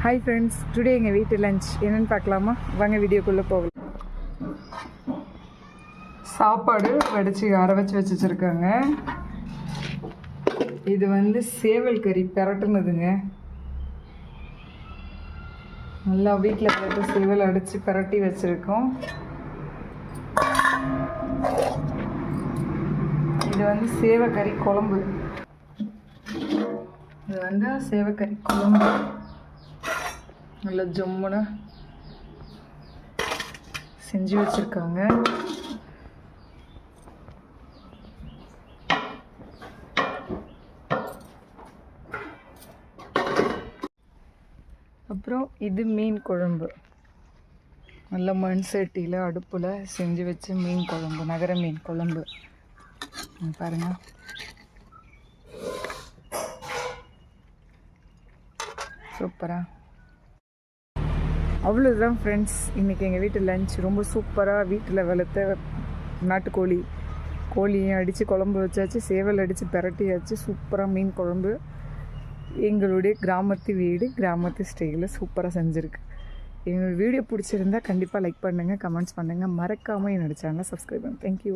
Hi friends, today எங்கள் வீட்டு lunch என்னென்னு பார்க்கலாமா? வாங்க வீடியோக்குள்ளே போகலாம். சாப்பாடு வடித்து அரை வச்சுருக்காங்க. இது சேவல் கறி பெரட்டுனதுங்க. நல்லா வீட்டில் போட்டு சேவல் அடித்து பெரட்டி வச்சுருக்கோம். இது சேவக்கறி குழம்பு. இது சேவக்கறி குழம்பு நல்ல ஜம்முன்னு செஞ்சு வச்சுருக்காங்க. அப்புறம் இது மீன் குழம்பு. நல்ல மண் சட்டியில் அடுப்பில் செஞ்சு வச்ச மீன் குழம்பு, நகர மீன் குழம்பு பாருங்கள். சூப்பராக. அவ்வளோதான் ஃப்ரெண்ட்ஸ், இன்றைக்கி எங்கள் வீட்டு லஞ்ச் ரொம்ப சூப்பராக. வீட்டில் வளர்த்த கோழியும் அடித்து குழம்பு வச்சாச்சு, சேவல் அடித்து பெரட்டியாச்சு. சூப்பராக மீன் குழம்பு. எங்களுடைய கிராமத்து வீடு, கிராமத்து ஸ்டைலில் சூப்பராக செஞ்சுருக்கு. எங்கள் வீடியோ பிடிச்சிருந்தா கண்டிப்பாக லைக் பண்ணுங்கள், கமெண்ட்ஸ் பண்ணுங்கள். மறக்காமல் என்னோடய சேனலை சப்ஸ்கிரைப் பண்ணுங்கள். தேங்க்யூ.